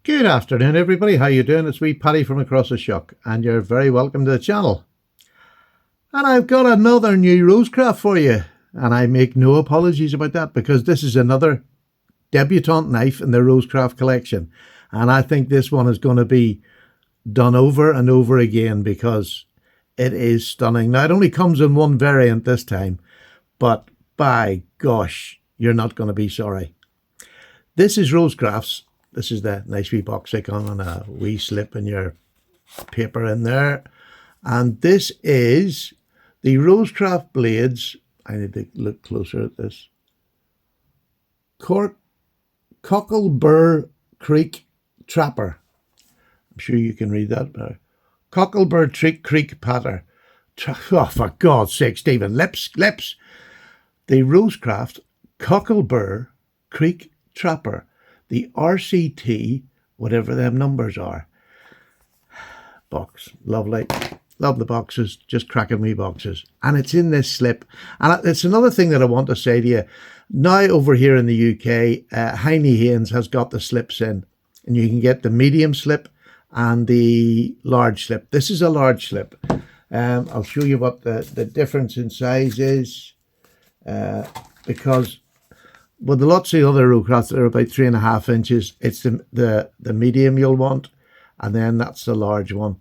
Good afternoon, everybody. How you doing? It's wee Paddy from across the Shuck, and you're very welcome to the channel. And I've got another new Rosecraft for you, and I make no apologies about that because this is another debutante knife in the Rosecraft collection, and I think this one is going to be done over and over again because it is stunning. Now, it only comes in one variant this time, but by gosh, you're not going to be sorry. This is Rosecraft's. This is the nice wee box icon and a wee slip in your paper in there. And this is the Rosecraft blades. I need to look closer at this. Cocklebur Creek Trapper. I'm sure you can read that now. Cocklebur Creek Patter. Oh, for God's sake, Stephen. Lips. The Rosecraft Cocklebur Creek Trapper. The RCT, whatever them numbers are. Box, lovely. Love the boxes, just cracking me boxes. And it's in this slip. And it's another thing that I want to say to you. Now over here in the UK, Heine Haynes has got the slips in. And you can get the medium slip and the large slip. This is a large slip. I'll show you what the difference in size is. Because with lots of other Rosecrafts that are about 3.5 inches, it's the medium you'll want, and then that's the large one.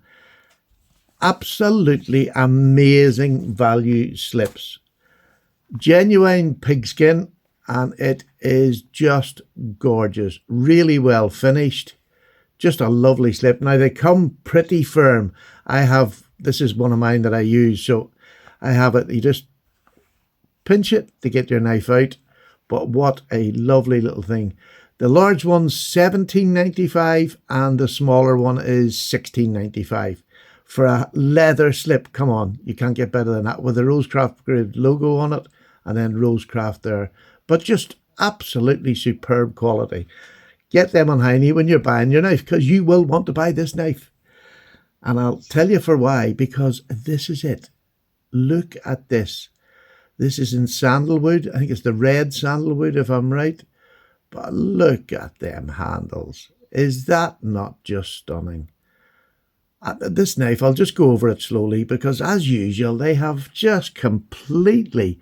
Absolutely amazing value slips. Genuine pigskin, and it is just gorgeous. Really well finished. Just a lovely slip. Now, they come pretty firm. This is one of mine that I use, so I have it. You just pinch it to get your knife out. But what a lovely little thing. The large one's $17.95 and the smaller one is $16.95. For a leather slip, come on, you can't get better than that. With the Rosecraft Grid logo on it and then Rosecraft there. But just absolutely superb quality. Get them on Heine when you're buying your knife because you will want to buy this knife. And I'll tell you for why, because this is it. Look at this. This is in sandalwood. I think it's the red sandalwood, if I'm right. But look at them handles. Is that not just stunning? This knife, I'll just go over it slowly because, as usual, they have just completely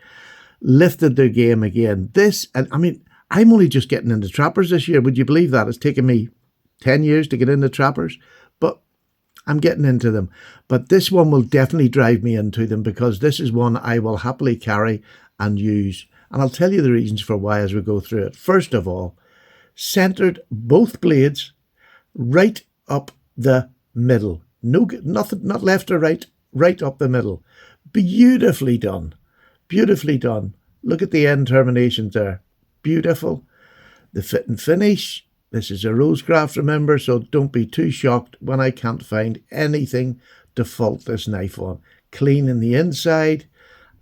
lifted their game again. I'm only just getting into trappers this year. Would you believe that? It's taken me 10 years to get into trappers. But I'm getting into them, but this one will definitely drive me into them because this is one I will happily carry and use. And I'll tell you the reasons for why as we go through it. First of all, centered both blades right up the middle. Nothing, not left or right, right up the middle. Beautifully done. Beautifully done. Look at the end terminations there. Beautiful. The fit and finish. This is a Rosecraft, remember, so don't be too shocked when I can't find anything to fault this knife on. Clean in the inside,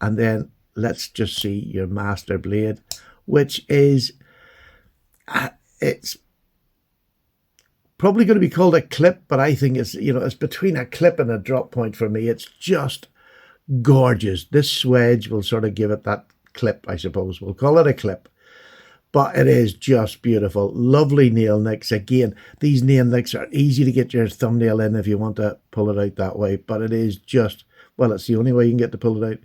and then let's just see your master blade, which is, it's probably going to be called a clip, but I think it's between a clip and a drop point for me. It's just gorgeous. This swedge will sort of give it that clip, I suppose. We'll call it a clip. But it is just beautiful. Lovely nail nicks. Again, these nail nicks are easy to get your thumbnail in if you want to pull it out that way. But it is just, well, it's the only way you can get to pull it out.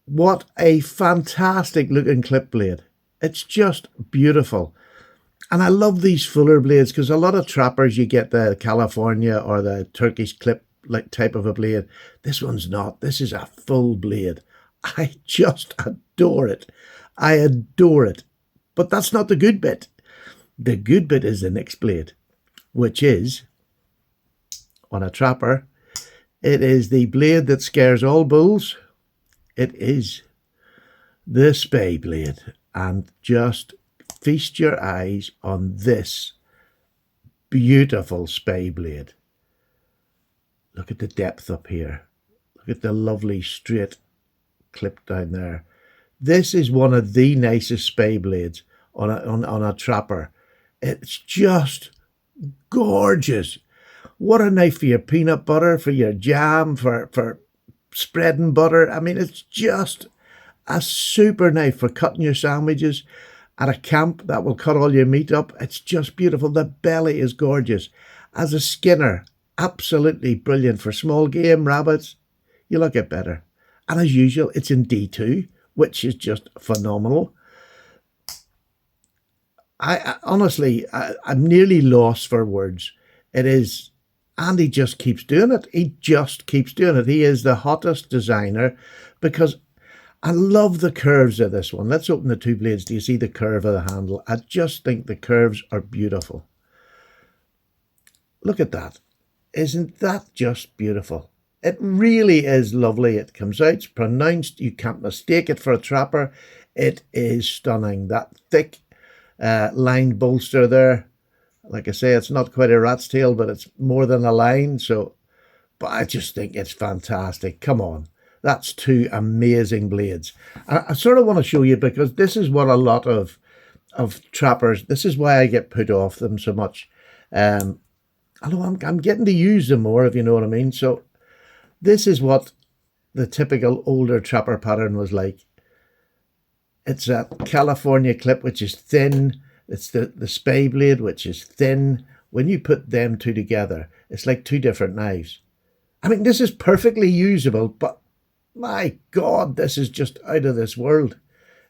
What a fantastic looking clip blade. It's just beautiful. And I love these fuller blades because a lot of trappers, you get the California or the Turkish clip like type of a blade. This one's not. This is a full blade. I just adore it. I adore it. But that's not the good bit. The good bit is the next blade, which is, on a trapper, it is the blade that scares all bulls. It is the spay blade. And just feast your eyes on this beautiful spay blade. Look at the depth up here. Look at the lovely straight clip down there. This is one of the nicest spay blades on a trapper. It's just gorgeous. What a knife for your peanut butter, for your jam, for spreading butter. I mean, it's just a super knife for cutting your sandwiches. At a camp that will cut all your meat up. It's just beautiful. The belly is gorgeous. As a skinner, absolutely brilliant for small game, rabbits. You look at better. And as usual, it's in D2, which is just phenomenal. Honestly, I'm nearly lost for words. It is, and he just keeps doing it. He just keeps doing it. He is the hottest designer because I love the curves of this one. Let's open the two blades. Do you see the curve of the handle? I just think the curves are beautiful. Look at that. Isn't that just beautiful? It really is lovely. It comes out, it's pronounced. You can't mistake it for a trapper. It is stunning. That thick lined bolster there. Like I say, it's not quite a rat's tail, but it's more than a line. But I just think it's fantastic. Come on. That's two amazing blades. I sort of want to show you because this is what a lot of trappers, this is why I get put off them so much. Although I'm getting to use them more, if you know what I mean. So this is what the typical older trapper pattern was like. It's a California clip, which is thin. It's the spay blade, which is thin. When you put them two together, it's like two different knives. I mean, this is perfectly usable, but my God, this is just out of this world.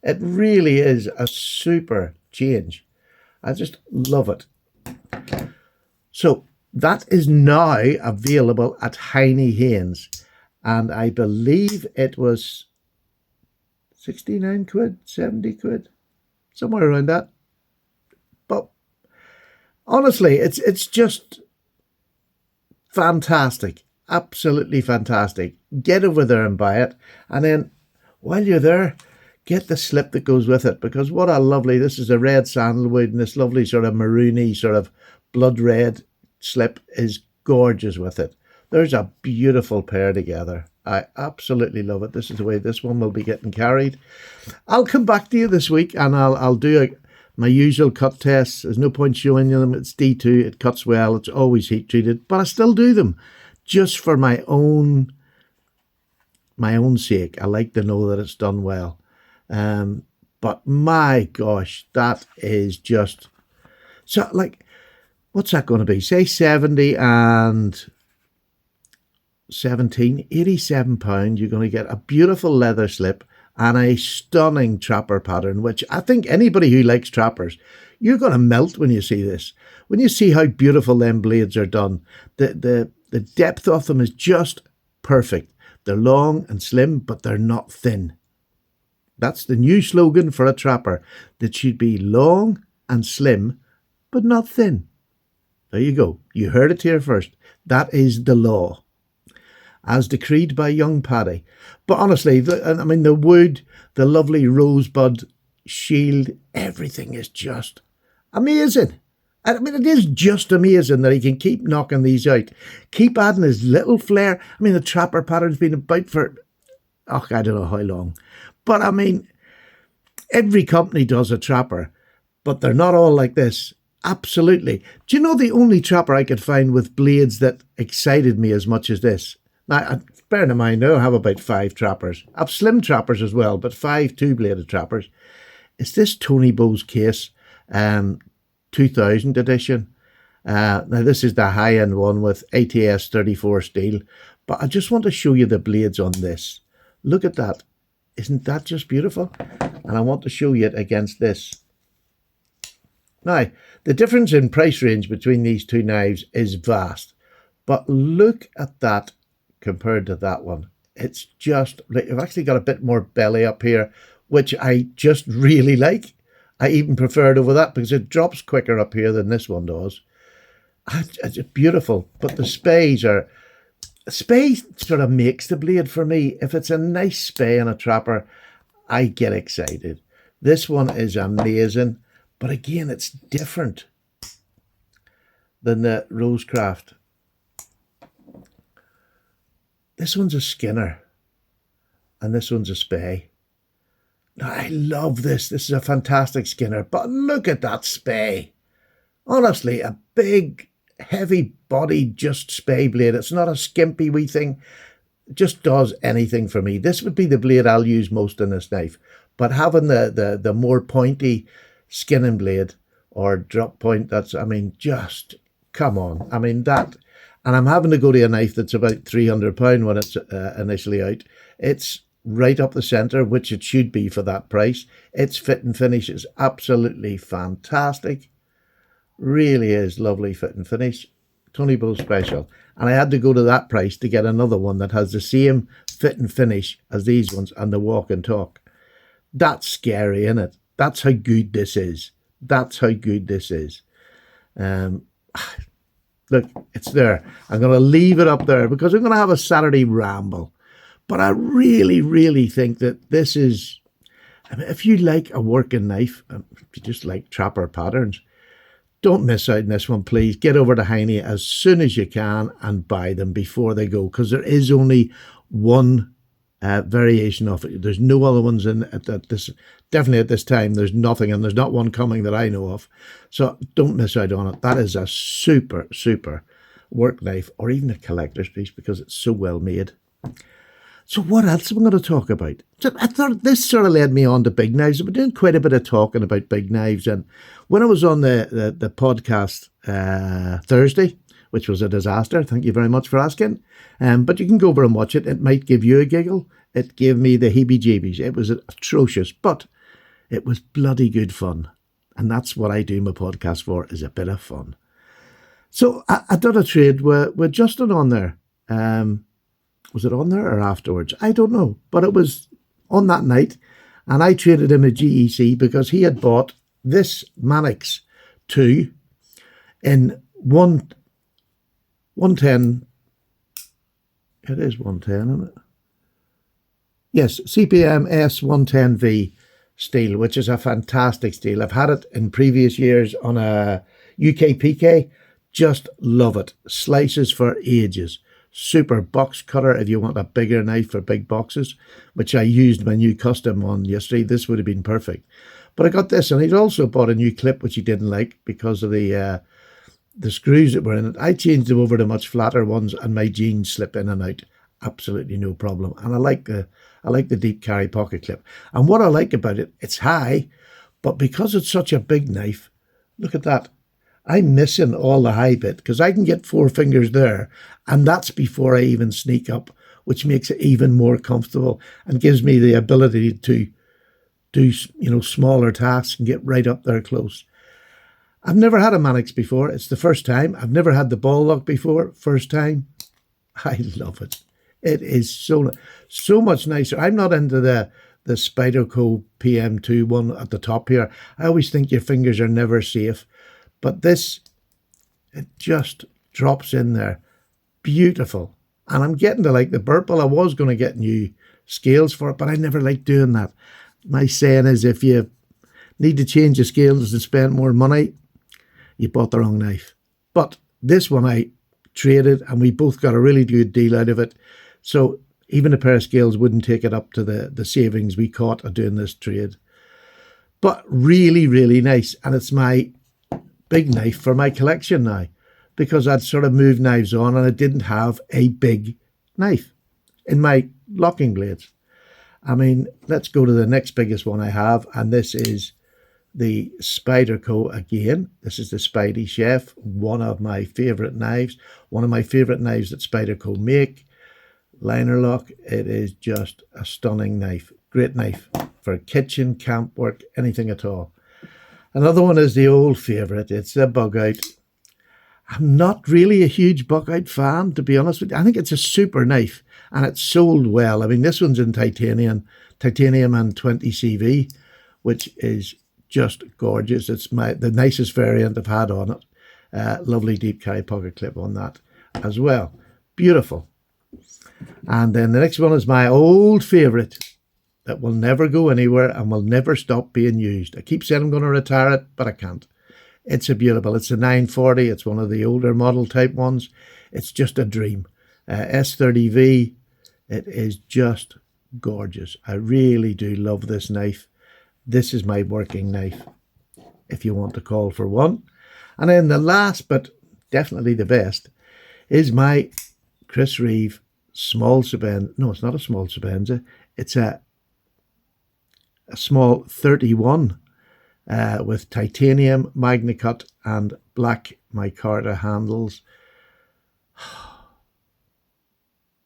It really is a super change. I just love it. So that is now available at Heine Haynes. And I believe it was 69 quid, 70 quid, somewhere around that. But honestly, it's just fantastic. Absolutely fantastic. Get over there and buy it. And then while you're there, get the slip that goes with it. Because what a lovely, this is a red sandalwood and this lovely sort of maroony, sort of blood red slip is gorgeous with it. There's a beautiful pair together. I absolutely love it. This is the way this one will be getting carried. I'll come back to you this week and I'll do my usual cut tests. There's no point showing you them. It's D2. It cuts well. It's always heat treated, but I still do them just for my own sake. I like to know that it's done well. But my gosh, that is just so like, what's that going to be? Say 70 and 17, 87 pounds. You're going to get a beautiful leather slip and a stunning trapper pattern, which I think anybody who likes trappers, you're going to melt when you see this. When you see how beautiful them blades are done, the depth of them is just perfect. They're long and slim, but they're not thin. That's the new slogan for a trapper. That should be long and slim, but not thin. There you go. You heard it here first. That is the law, as decreed by young Paddy. But honestly, the wood, the lovely rosebud shield, everything is just amazing. I mean, it is just amazing that he can keep knocking these out. Keep adding his little flair. I mean, the trapper pattern's been about for, I don't know how long. But I mean, every company does a trapper, but they're not all like this. Absolutely. Do you know the only trapper I could find with blades that excited me as much as this? Now, bearing in mind, I have about 5 trappers. I have slim trappers as well, but 5 two-bladed trappers. It's this Tony Bowes case, 2000 edition. Now, this is the high-end one with ATS 34 steel, but I just want to show you the blades on this. Look at that. Isn't that just beautiful? And I want to show you it against this. Now, the difference in price range between these two knives is vast, but look at that compared to that one. It's just, I've actually got a bit more belly up here, which I just really like. I even prefer it over that because it drops quicker up here than this one does. It's beautiful, but the spays sort of makes the blade for me. If it's a nice spay and a trapper, I get excited. This one is amazing, but again, it's different than the Rosecraft. This one's a skinner, and this one's a spay. Now, I love this. This is a fantastic skinner, but look at that spay. Honestly, a big, heavy-bodied just spay blade. It's not a skimpy wee thing. It just does anything for me. This would be the blade I'll use most in this knife. But having the more pointy skinning blade or drop point. That's, I mean, just come on. I mean, that, and I'm having to go to a knife that's about £300 when it's initially out. It's right up the centre, which it should be for that price. Its fit and finish is absolutely fantastic. Really is lovely fit and finish. Tony Bull Special. And I had to go to that price to get another one that has the same fit and finish as these ones and the walk and talk. That's scary, isn't it? That's how good this is. That's how good this is. Look, it's there. I'm going to leave it up there because I'm going to have a Saturday ramble. But I really, really think that this is, I mean, if you like a working knife, if you just like trapper patterns, don't miss out on this one, please. Get over to Heine as soon as you can and buy them before they go, because there is only one variation of it. There's no other ones in at this. Definitely at this time, there's nothing, and there's not one coming that I know of. So don't miss out on it. That is a super, super work knife, or even a collector's piece, because it's so well made. So what else am I going to talk about? So I thought this sort of led me on to big knives. I've been doing quite a bit of talking about big knives. And when I was on the podcast Thursday, which was a disaster, thank you very much for asking. But you can go over and watch it. It might give you a giggle. It gave me the heebie-jeebies. It was atrocious, but it was bloody good fun. And that's what I do my podcast for, is a bit of fun. So I did a trade with Justin on there. Was it on there or afterwards? I don't know. But it was on that night. And I traded him a GEC because he had bought this Mannix 2 in 110. It is 110, isn't it? Yes, CPM S110V steel, which is a fantastic steel. I've had it in previous years on a UK PK. Just love it. Slices for ages. Super box cutter if you want a bigger knife for big boxes, which I used my new custom on yesterday. This would have been perfect. But I got this, and he'd also bought a new clip, which he didn't like because of the screws that were in it. I changed them over to much flatter ones, and my jeans slip in and out. Absolutely no problem. And I like the deep carry pocket clip. And what I like about it, it's high, but because it's such a big knife, look at that. I'm missing all the high bit because I can get 4 fingers there, and that's before I even sneak up, which makes it even more comfortable and gives me the ability to do, smaller tasks and get right up there close. I've never had a Mannix before. It's the first time. I've never had the ball lock before. First time. I love it. It is so much nicer. I'm not into the Spyderco PM2 one at the top here. I always think your fingers are never safe. But this, it just drops in there. Beautiful. And I'm getting to like the Burple. I was going to get new scales for it, but I never like doing that. My saying is, if you need to change the scales and spend more money, you bought the wrong knife. But this one I traded, and we both got a really good deal out of it. So even a pair of scales wouldn't take it up to the savings we caught of doing this trade. But really, really nice. And it's my big knife for my collection now, because I'd sort of moved knives on and I didn't have a big knife in my locking blades. I mean, let's go to the next biggest one I have, and this is the Spyderco again. This is the Spidey Chef, one of my favourite knives, one of my favourite knives that Spyderco make. Liner lock, it is just a stunning knife. Great knife for kitchen, camp work, anything at all. Another one is the old favourite. It's the Bug Out. I'm not really a huge Bug Out fan, to be honest with you. I think it's a super knife, and it's sold well. I mean, this one's in titanium and 20 CV, which is just gorgeous. It's the nicest variant I've had on it. Lovely deep carry pocket clip on that as well. Beautiful. And then the next one is my old favourite that will never go anywhere and will never stop being used. I keep saying I'm going to retire it, but I can't. It's a beautiful. It's a 940. It's one of the older model type ones. It's just a dream. S30V. It is just gorgeous. I really do love this knife. This is my working knife, if you want to call for one. And then the last, but definitely the best, is my Chris Reeve small Sebenza. No, it's not a small Sebenza. It's a small 31 with titanium, magna cut and black micarta handles.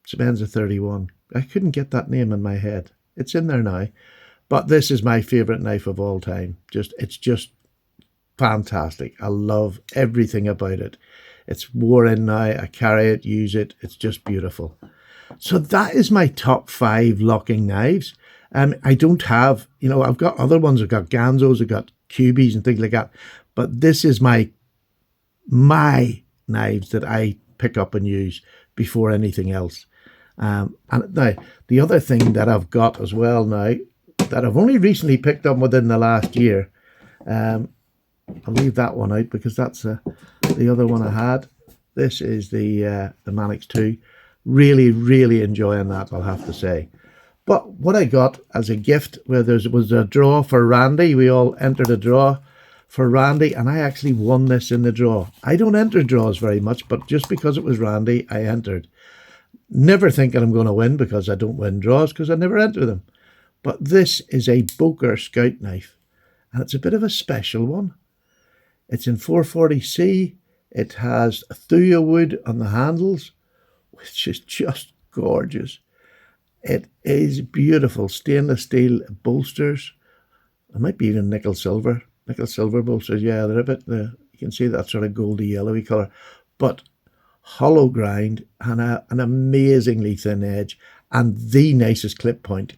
Semenza 31. I couldn't get that name in my head. It's in there now. But this is my favourite knife of all time. It's just fantastic. I love everything about it. It's wore in now. I carry it, use it. It's just beautiful. So that is my top 5 locking knives. I don't have, I've got other ones. I've got Ganzos, I've got Cubies and things like that. But this is my knives that I pick up and use before anything else. And now, the other thing that I've got as well now, that I've only recently picked up within the last year, I'll leave that one out because that's the other one I had. This is the Manix 2. Really, really enjoying that, I'll have to say. But what I got as a gift, where there was a draw for Randy, we all entered a draw for Randy, and I actually won this in the draw. I don't enter draws very much, but just because it was Randy, I entered. Never thinking I'm going to win, because I don't win draws because I never enter them. But this is a Boker Scout knife, and it's a bit of a special one. It's in 440C. It has thuya wood on the handles, which is just gorgeous. It is beautiful. Stainless steel bolsters. It might be even nickel silver bolsters. Yeah, they're a bit, you can see that sort of goldy yellowy colour. But hollow grind and an amazingly thin edge and the nicest clip point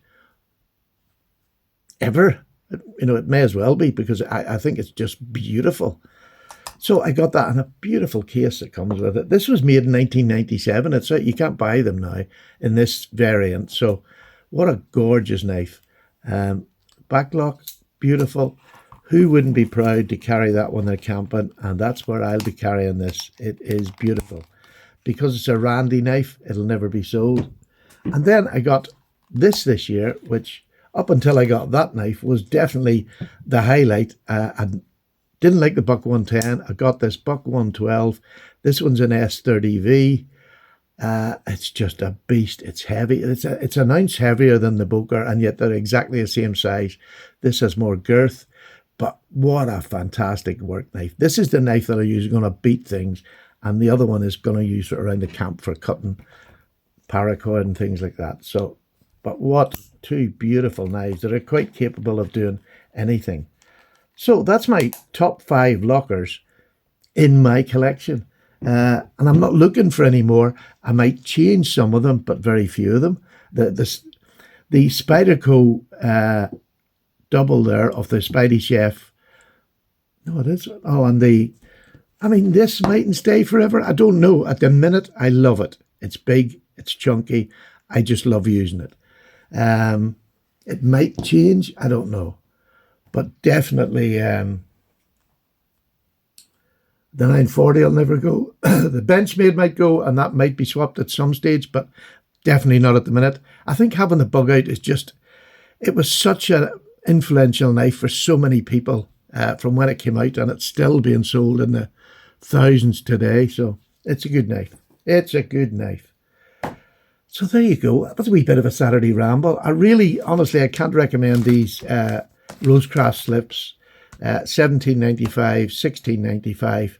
ever. It may as well be, because I think it's just beautiful. So I got that in a beautiful case that comes with it. This was made in 1997. It's you can't buy them now in this variant. So what a gorgeous knife. Backlock, beautiful. Who wouldn't be proud to carry that when they're camping? And that's where I'll be carrying this. It is beautiful. Because it's a Randy knife, it'll never be sold. And then I got this year, which up until I got that knife was definitely the highlight. I didn't like the Buck 110. I got this Buck 112. This one's an S30V. It's just a beast. It's heavy. It's an ounce heavier than the Boker, and yet they're exactly the same size. This has more girth, but what a fantastic work knife. This is the knife that I use going to beat things, and the other one is going to use it around the camp for cutting paracord and things like that. So, but what two beautiful knives that are quite capable of doing anything. So that's my top 5 lockers in my collection. And I'm not looking for any more. I might change some of them, but very few of them. The Spyderco double there of the Spidey Chef. No, it is. Oh, and this mightn't stay forever. I don't know. At the minute, I love it. It's big. It's chunky. I just love using it. It might change. I don't know. But definitely the 940 will never go. The Benchmade might go, and that might be swapped at some stage, but definitely not at the minute. I think having the bug out is just, it was such an influential knife for so many people from when it came out, and it's still being sold in the thousands today. So it's a good knife. It's a good knife. So there you go. That was a wee bit of a Saturday ramble. Honestly, I can't recommend these Rosecraft slips. $17.95, $16.95.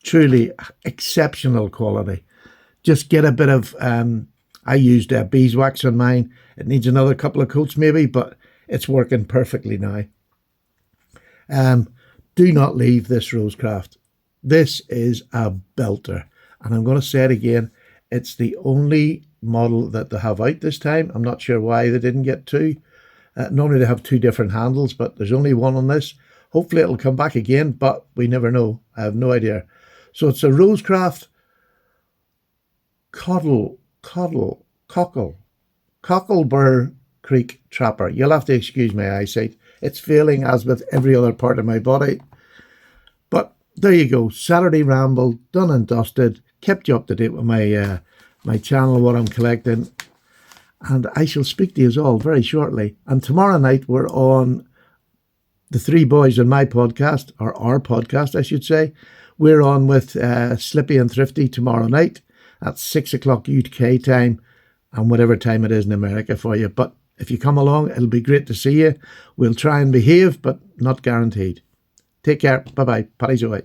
Truly exceptional quality. Just get a bit of, I used beeswax on mine. It needs another couple of coats maybe, but it's working perfectly now. Do not leave this Rosecraft. This is a belter. And I'm going to say it again. It's the only model that they have out this time. I'm not sure why they didn't get 2. Normally they have 2 different handles, but there's only one on this. Hopefully it'll come back again, but we never know. I have no idea. So it's a Rosecraft Cocklebur Creek Trapper. You'll have to excuse my eyesight. It's failing, as with every other part of my body. But there you go. Saturday ramble, done and dusted. Kept you up to date with my my channel, what I'm collecting. And I shall speak to you all very shortly. And tomorrow night we're on the 3 boys on my podcast, or our podcast, I should say. We're on with Slippy and Thrifty tomorrow night at 6 o'clock UK time, and whatever time it is in America for you. But If you come along, it'll be great to see you. We'll try and behave, but not guaranteed. Take care. Bye-bye. Paddy's away.